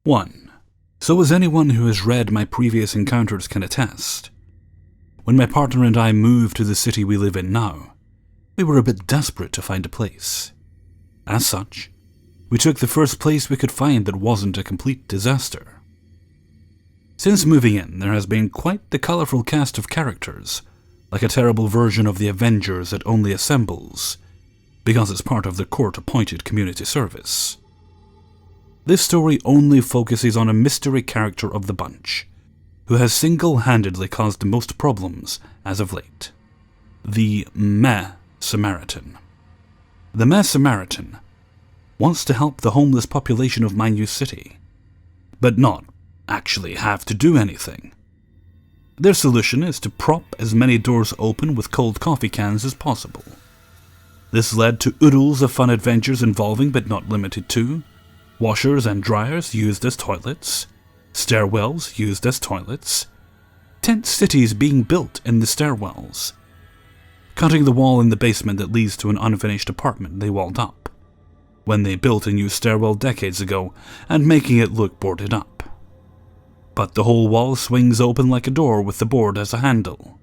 1. So as anyone who has read my previous encounters can attest, when my partner and I moved to the city we live in now, we were a bit desperate to find a place. As such, we took the first place we could find that wasn't a complete disaster. Since moving in, there has been quite the colourful cast of characters, like a terrible version of the Avengers that only assembles because it's part of the court-appointed community service. This story only focuses on a mystery character of the bunch, who has single-handedly caused the most problems as of late. The Meh Samaritan. The Meh Samaritan wants to help the homeless population of my new city, but not actually have to do anything. Their solution is to prop as many doors open with cold coffee cans as possible. This led to oodles of fun adventures involving, but not limited to, washers and dryers used as toilets, stairwells used as toilets, tent cities being built in the stairwells, cutting the wall in the basement that leads to an unfinished apartment they walled up when they built a new stairwell decades ago and making it look boarded up. But the whole wall swings open like a door with the board as a handle.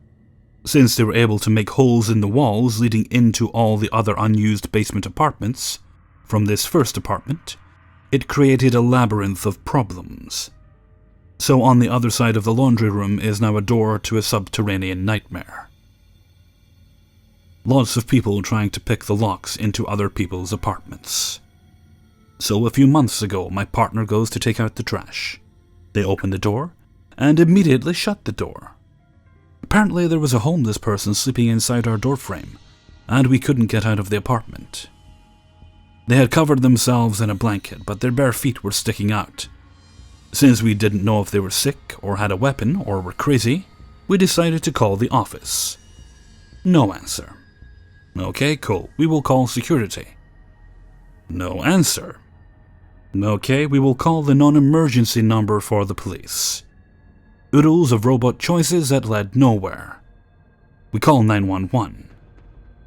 Since they were able to make holes in the walls leading into all the other unused basement apartments from this first apartment, it created a labyrinth of problems. So on the other side of the laundry room is now a door to a subterranean nightmare. Lots of people trying to pick the locks into other people's apartments. So a few months ago, my partner goes to take out the trash. They open the door and immediately shut the door. Apparently there was a homeless person sleeping inside our doorframe, and we couldn't get out of the apartment. They had covered themselves in a blanket, but their bare feet were sticking out. Since we didn't know if they were sick or had a weapon or were crazy, we decided to call the office. No answer. Okay, cool. We will call security. No answer. Okay, we will call the non-emergency number for the police. Oodles of robot choices that led nowhere. We call 911.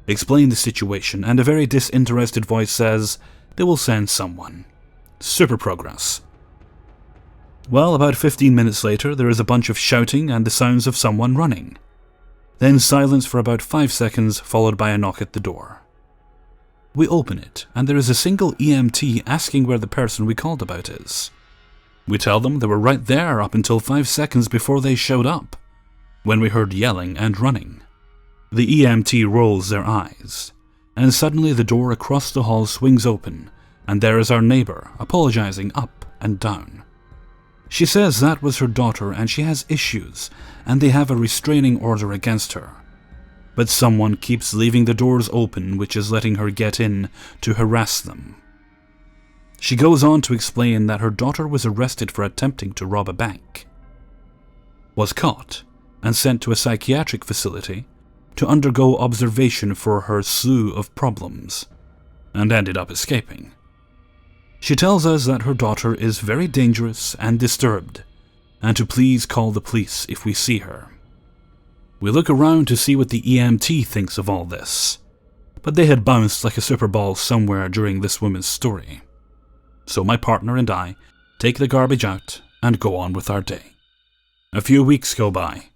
Explain the situation, and a very disinterested voice says they will send someone. Super progress. Well, about 15 minutes later, there is a bunch of shouting and the sounds of someone running. Then silence for about 5 seconds, followed by a knock at the door. We open it, and there is a single EMT asking where the person we called about is. We tell them they were right there up until 5 seconds before they showed up, when we heard yelling and running. The EMT rolls their eyes, and suddenly the door across the hall swings open, and there is our neighbor, apologizing up and down. She says that was her daughter and she has issues, and they have a restraining order against her. But someone keeps leaving the doors open, which is letting her get in to harass them. She goes on to explain that her daughter was arrested for attempting to rob a bank, was caught and sent to a psychiatric facility to undergo observation for her slew of problems, and ended up escaping. She tells us that her daughter is very dangerous and disturbed, and to please call the police if we see her. We look around to see what the EMT thinks of all this, but they had bounced like a super ball somewhere during this woman's story. So my partner and I take the garbage out and go on with our day. A few weeks go by,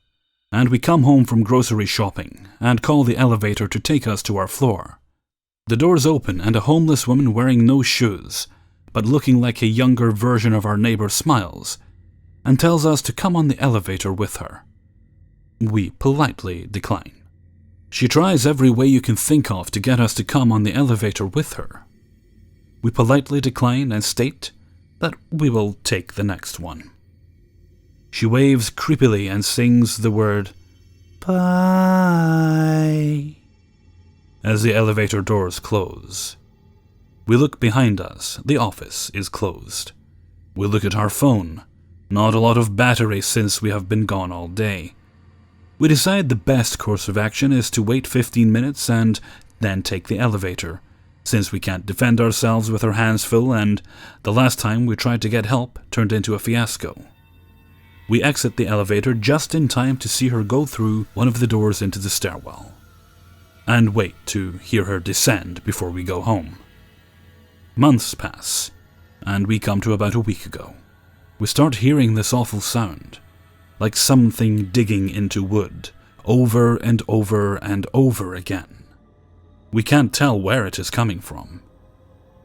and we come home from grocery shopping and call the elevator to take us to our floor. The doors open and a homeless woman wearing no shoes, but looking like a younger version of our neighbor smiles, and tells us to come on the elevator with her. We politely decline. She tries every way you can think of to get us to come on the elevator with her. We politely decline and state that we will take the next one. She waves creepily and sings the word, "Bye," as the elevator doors close. We look behind us. The office is closed. We look at our phone. Not a lot of battery since we have been gone all day. We decide the best course of action is to wait 15 minutes and then take the elevator, since we can't defend ourselves with our hands full and the last time we tried to get help turned into a fiasco. We exit the elevator just in time to see her go through one of the doors into the stairwell, and wait to hear her descend before we go home. Months pass, and we come to about a week ago. We start hearing this awful sound, like something digging into wood, over and over and over again. We can't tell where it is coming from,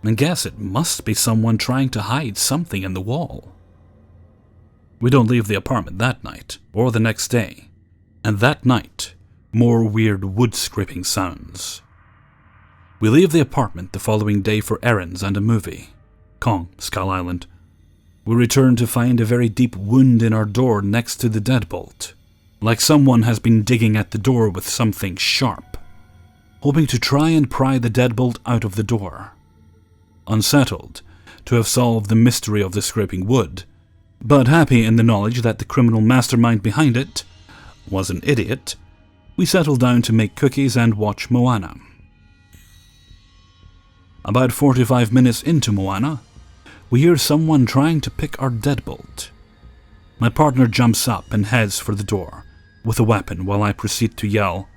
and guess it must be someone trying to hide something in the wall. We don't leave the apartment that night, or the next day, and that night, more weird wood scraping sounds. We leave the apartment the following day for errands and a movie. Kong, Skull Island. We return to find a very deep wound in our door next to the deadbolt, like someone has been digging at the door with something sharp, hoping to try and pry the deadbolt out of the door. Unsettled to have solved the mystery of the scraping wood, but happy in the knowledge that the criminal mastermind behind it was an idiot, we settle down to make cookies and watch Moana. About 45 minutes into Moana, we hear someone trying to pick our deadbolt. My partner jumps up and heads for the door with a weapon while I proceed to yell,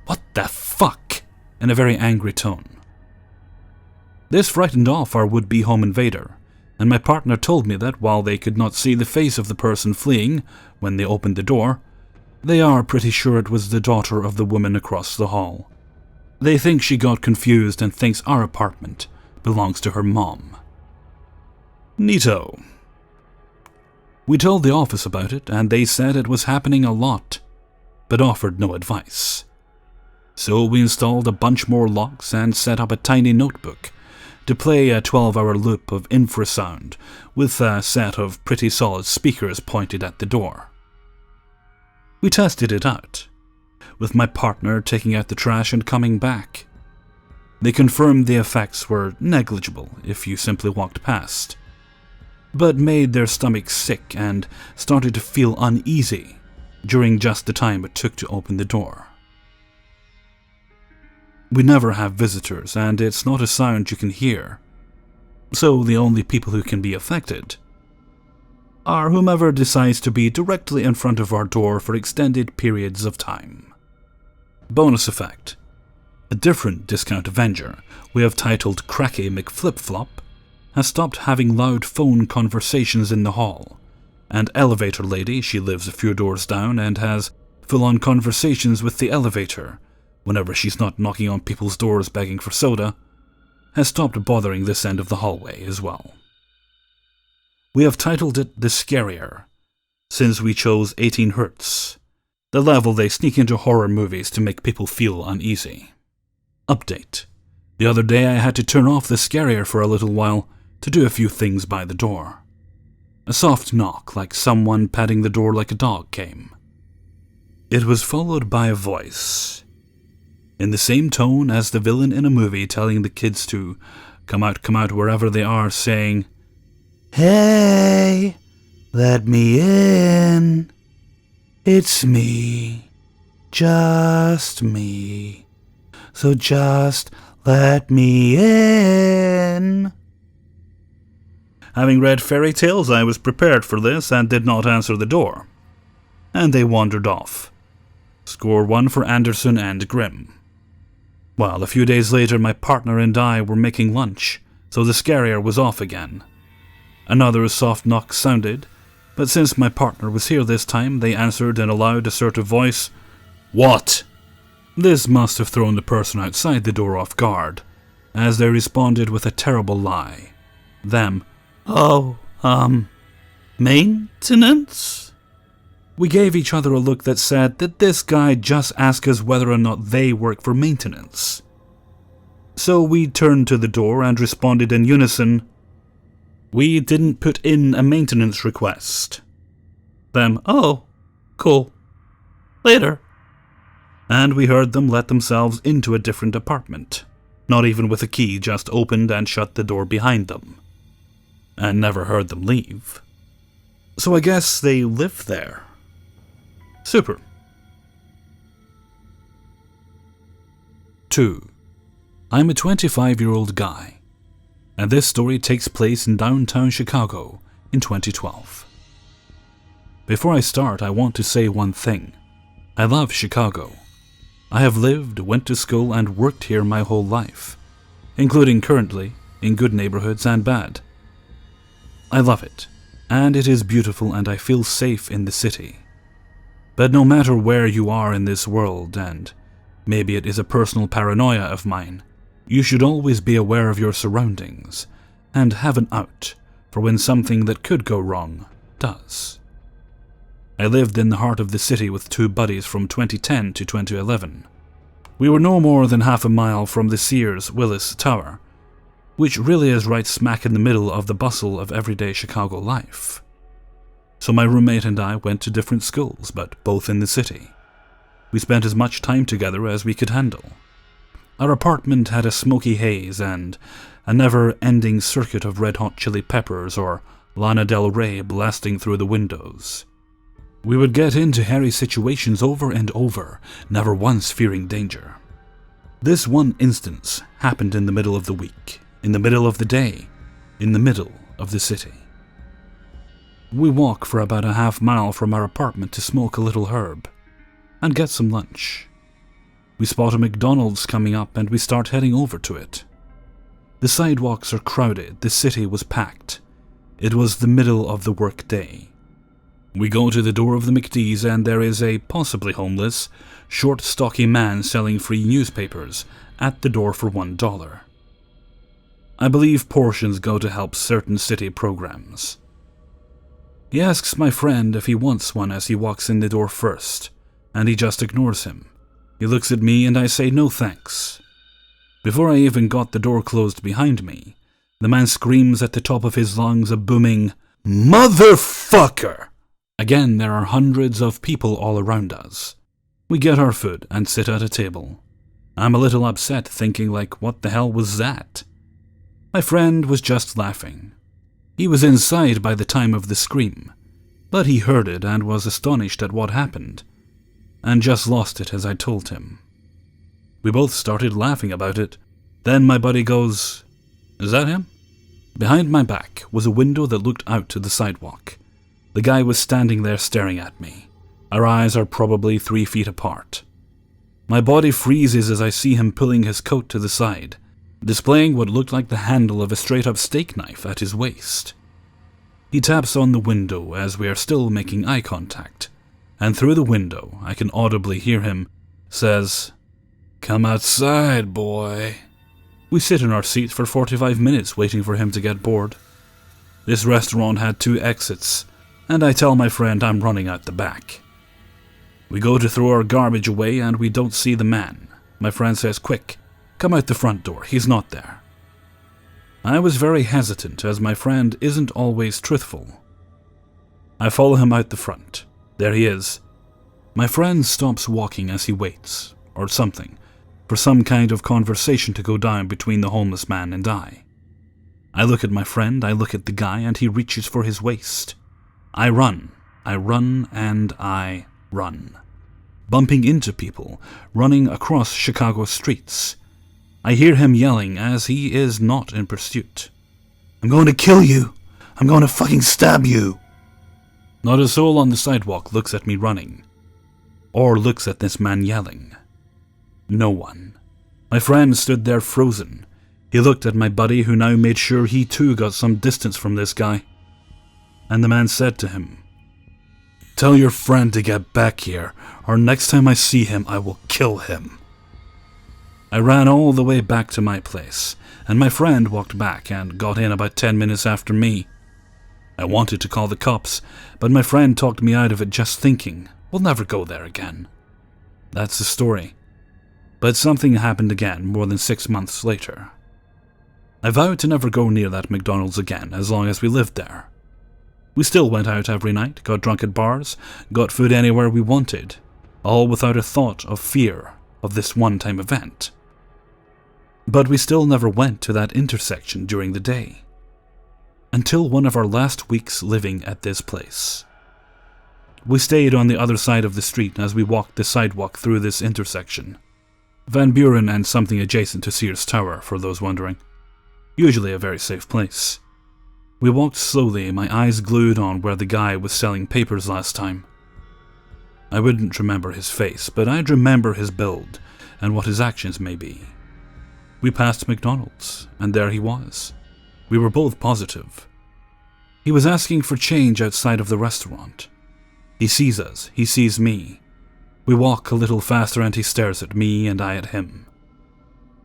"What the fuck?" in a very angry tone. This frightened off our would-be home invader, and my partner told me that while they could not see the face of the person fleeing when they opened the door, they are pretty sure it was the daughter of the woman across the hall. They think she got confused and thinks our apartment belongs to her mom. Neato. We told the office about it, and they said it was happening a lot, but offered no advice. So we installed a bunch more locks and set up a tiny notebook to play a 12-hour loop of infrasound with a set of pretty solid speakers pointed at the door. We tested it out, with my partner taking out the trash and coming back. They confirmed the effects were negligible if you simply walked past, but made their stomachs sick and started to feel uneasy during just the time it took to open the door. We never have visitors, and it's not a sound you can hear, so the only people who can be affected are whomever decides to be directly in front of our door for extended periods of time. Bonus effect. A different Discount Avenger we have titled Cracky McFlip-Flop has stopped having loud phone conversations in the hall, and Elevator Lady, she lives a few doors down and has full-on conversations with the elevator whenever she's not knocking on people's doors begging for soda, has stopped bothering this end of the hallway as well. We have titled it The Scarier, since we chose 18 Hertz, the level they sneak into horror movies to make people feel uneasy. Update. The other day I had to turn off the Scarier for a little while to do a few things by the door. A soft knock, like someone patting the door like a dog, came. It was followed by a voice, in the same tone as the villain in a movie telling the kids to come out wherever they are, saying, "Hey, let me in. It's me, just me. So just let me in." Having read fairy tales, I was prepared for this and did not answer the door, and they wandered off. Score 1 for Anderson and Grimm. Well, a few days later, my partner and I were making lunch, so the Scarier was off again. Another soft knock sounded, but since my partner was here this time, they answered in a loud, assertive voice, "What?" This must have thrown the person outside the door off guard, as they responded with a terrible lie. Them, "Oh, maintenance?" We gave each other a look that said that this guy just asked us whether or not they work for maintenance. So we turned to the door and responded in unison, "We didn't put in a maintenance request." Them, "Oh, cool. Later." And we heard them let themselves into a different apartment, not even with a key, just opened and shut the door behind them, and never heard them leave. So I guess they live there. Super. 2. I'm a 25-year-old guy, and this story takes place in downtown Chicago in 2012. Before I start, I want to say one thing. I love Chicago. I have lived, went to school, and worked here my whole life, including currently in good neighborhoods and bad. I love it, and it is beautiful and I feel safe in the city. But no matter where you are in this world, and maybe it is a personal paranoia of mine, you should always be aware of your surroundings and have an out for when something that could go wrong does. I lived in the heart of the city with two buddies from 2010 to 2011. We were no more than half a mile from the Sears Willis Tower, which really is right smack in the middle of the bustle of everyday Chicago life. So my roommate and I went to different schools, but both in the city. We spent as much time together as we could handle. Our apartment had a smoky haze and a never-ending circuit of Red Hot Chili Peppers or Lana Del Rey blasting through the windows. We would get into hairy situations over and over, never once fearing danger. This one instance happened in the middle of the week, in the middle of the day, in the middle of the city. We walk for about a half mile from our apartment to smoke a little herb and get some lunch. We spot a McDonald's coming up and we start heading over to it. The sidewalks are crowded, the city was packed. It was the middle of the work day. We go to the door of the McD's and there is a possibly homeless, short, stocky man selling free newspapers at the door for $1. I believe portions go to help certain city programs. He asks my friend if he wants one as he walks in the door first, and he just ignores him. He looks at me and I say no thanks. Before I even got the door closed behind me, the man screams at the top of his lungs a booming, "Motherfucker!" Again, there are hundreds of people all around us. We get our food and sit at a table. I'm a little upset, thinking like, what the hell was that? My friend was just laughing. He was inside by the time of the scream, but he heard it and was astonished at what happened, and just lost it as I told him. We both started laughing about it. Then my buddy goes, "Is that him?" Behind my back was a window that looked out to the sidewalk. The guy was standing there staring at me. Our eyes are probably 3 feet apart. My body freezes as I see him pulling his coat to the side, displaying what looked like the handle of a straight-up steak knife at his waist. He taps on the window as we are still making eye contact, and through the window I can audibly hear him says, "Come outside, boy." We sit in our seats for 45 minutes waiting for him to get bored. This restaurant had 2 exits, and I tell my friend I'm running out the back. We go to throw our garbage away and we don't see the man. My friend says, "Quick, come out the front door, he's not there." I was very hesitant as my friend isn't always truthful. I follow him out the front. There he is. My friend stops walking as he waits, or something, for some kind of conversation to go down between the homeless man and I. I look at my friend, I look at the guy, and he reaches for his waist. I run, and I run. Bumping into people, running across Chicago streets. I hear him yelling as he is not in pursuit. "I'm going to kill you! I'm going to fucking stab you!" Not a soul on the sidewalk looks at me running, or looks at this man yelling. No one. My friend stood there frozen. He looked at my buddy, who now made sure he too got some distance from this guy. And the man said to him, "Tell your friend to get back here, or next time I see him, I will kill him." I ran all the way back to my place, and my friend walked back and got in about 10 minutes after me. I wanted to call the cops, but my friend talked me out of it just thinking, we'll never go there again. That's the story. But something happened again more than 6 months later. I vowed to never go near that McDonald's again as long as we lived there. We still went out every night, got drunk at bars, got food anywhere we wanted, all without a thought of fear of this one-time event. But we still never went to that intersection during the day. Until one of our last weeks living at this place. We stayed on the other side of the street as we walked the sidewalk through this intersection. Van Buren and something adjacent to Sears Tower, for those wondering. Usually a very safe place. We walked slowly, my eyes glued on where the guy was selling papers last time. I wouldn't remember his face, but I'd remember his build and what his actions may be. We passed McDonald's, and there he was. We were both positive. He was asking for change outside of the restaurant. He sees us, he sees me. We walk a little faster and he stares at me and I at him.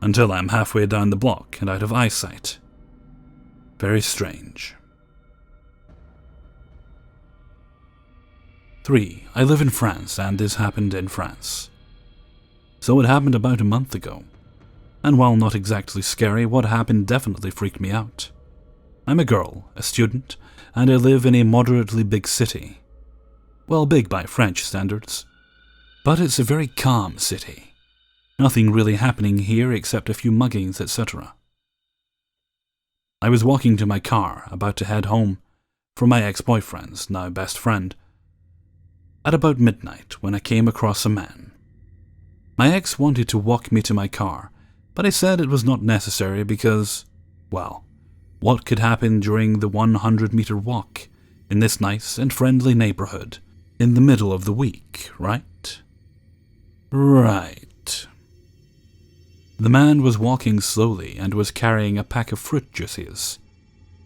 Until I'm halfway down the block and out of eyesight. Very strange. 3. I live in France, and this happened in France. So it happened about a month ago. And while not exactly scary, what happened definitely freaked me out. I'm a girl, a student, and I live in a moderately big city. Well, big by French standards. But it's a very calm city. Nothing really happening here except a few muggings, etc. I was walking to my car, about to head home, from my ex-boyfriend's, now best friend, at about midnight when I came across a man. My ex wanted to walk me to my car, but I said it was not necessary because, well, what could happen during the 100-meter walk in this nice and friendly neighborhood in the middle of the week, right? Right. The man was walking slowly and was carrying a pack of fruit juices,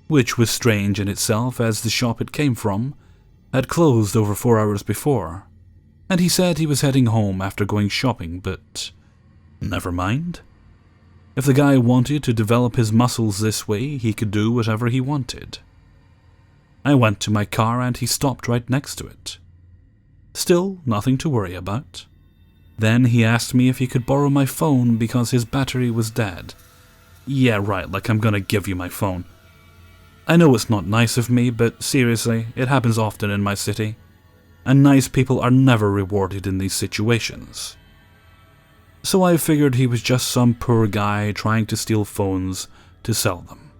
which was strange in itself as the shop it came from had closed over 4 hours before, and he said he was heading home after going shopping, but never mind. If the guy wanted to develop his muscles this way, he could do whatever he wanted. I went to my car and he stopped right next to it. Still nothing to worry about. Then he asked me if he could borrow my phone because his battery was dead. Yeah, right, like I'm gonna give you my phone. I know it's not nice of me, but seriously, it happens often in my city. And nice people are never rewarded in these situations. So I figured he was just some poor guy trying to steal phones to sell them.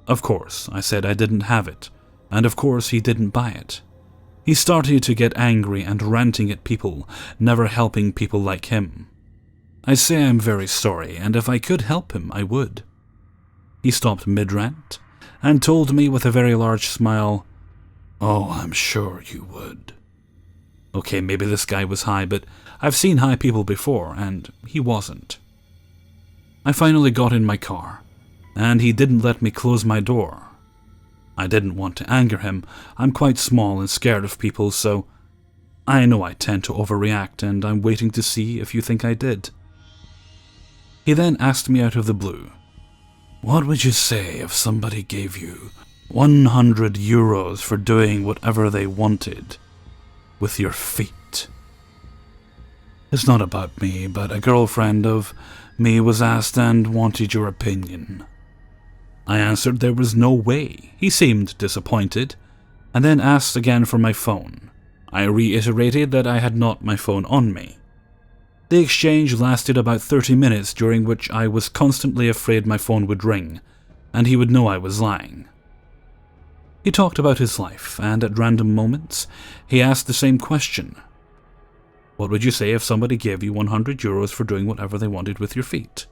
Of course, I said I didn't have it, and of course he didn't buy it. He started to get angry and ranting at people, never helping people like him. I say I'm very sorry, and if I could help him, I would. He stopped mid-rant and told me with a very large smile, "Oh, I'm sure you would." Okay, maybe this guy was high, but I've seen high people before, and he wasn't. I finally got in my car, and he didn't let me close my door. I didn't want to anger him. I'm quite small and scared of people, so I know I tend to overreact, and I'm waiting to see if you think I did. He then asked me out of the blue, "What would you say if somebody gave you 100 euros for doing whatever they wanted with your feet?" It's not about me, but a girlfriend of me was asked and wanted your opinion. I answered there was no way. He seemed disappointed, and then asked again for my phone. I reiterated that I had not my phone on me. The exchange lasted about 30 minutes, during which I was constantly afraid my phone would ring, and he would know I was lying. He talked about his life, and at random moments, he asked the same question. What would you say if somebody gave you 100 euros for doing whatever they wanted with your feet?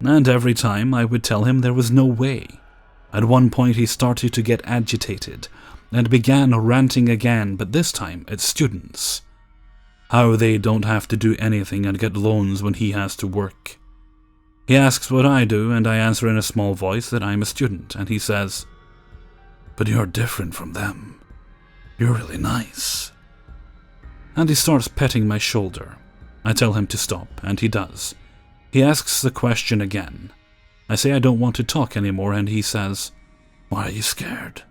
And every time I would tell him there was no way. At one point he started to get agitated, and began ranting again, but this time at students. How they don't have to do anything and get loans when he has to work. He asks what I do, and I answer in a small voice that I'm a student, and he says, "But you're different from them. You're really nice." And he starts petting my shoulder. I tell him to stop, and he does. He asks the question again. I say I don't want to talk anymore, and he says, "Why are you scared?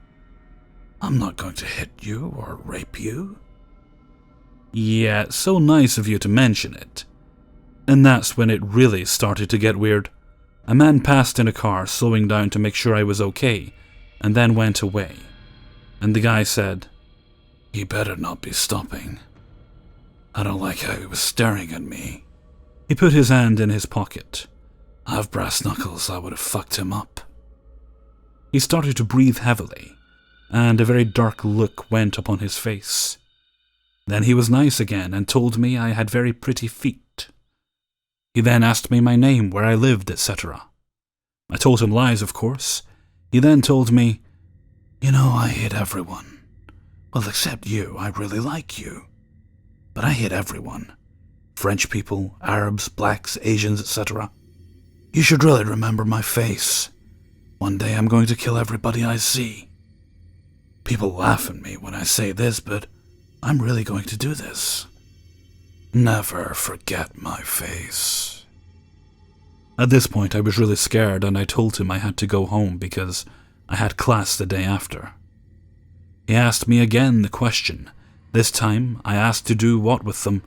I'm not going to hit you or rape you." Yeah, it's so nice of you to mention it. And that's when it really started to get weird. A man passed in a car, slowing down to make sure I was okay, and then went away. And the guy said, "He better not be stopping. I don't like how he was staring at me." He put his hand in his pocket. I have brass knuckles, I would have fucked him up. He started to breathe heavily, and a very dark look went upon his face. Then he was nice again and told me I had very pretty feet. He then asked me my name, where I lived, etc. I told him lies, of course. He then told me, "You know, I hate everyone. Well, except you, I really like you. But I hate everyone. French people, Arabs, blacks, Asians, etc. You should really remember my face. One day I'm going to kill everybody I see. People laugh at me when I say this, but I'm really going to do this. Never forget my face. At this point, I was really scared, and I told him I had to go home because I had class the day after. He asked me again the question. This time, I asked to do what with them,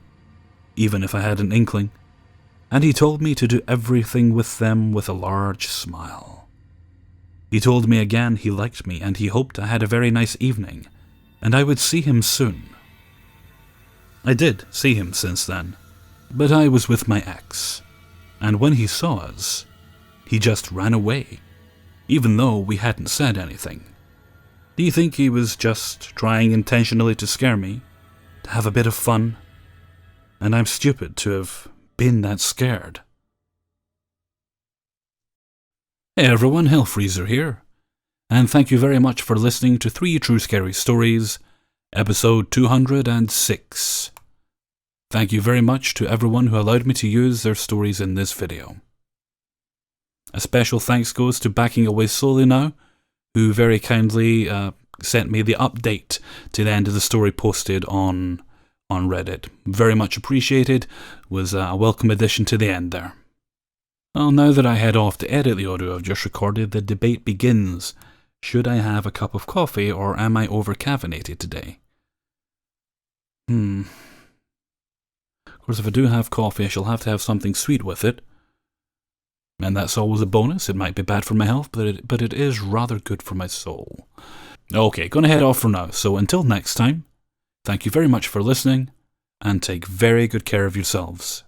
even if I had an inkling, and he told me to do everything with them with a large smile. He told me again he liked me, and he hoped I had a very nice evening, and I would see him soon. I did see him since then, but I was with my ex, and when he saw us, he just ran away, even though we hadn't said anything. Do you think he was just trying intentionally to scare me, to have a bit of fun? And I'm stupid to have been that scared. Hey everyone, Hellfreezer here, and thank you very much for listening to 3 True Scary Stories, episode 206. Thank you very much to everyone who allowed me to use their stories in this video. A special thanks goes to Backing Away Slowly Now, who very kindly sent me the update to the end of the story posted on Reddit. Very much appreciated. Was a welcome addition to the end there. Well, now that I head off to edit the audio I've just recorded, the debate begins. Should I have a cup of coffee, or am I over-caffeinated today? Of course, if I do have coffee, I shall have to have something sweet with it. And that's always a bonus. It might be bad for my health, but it is rather good for my soul. Okay, gonna head off for now. So until next time, thank you very much for listening, and take very good care of yourselves.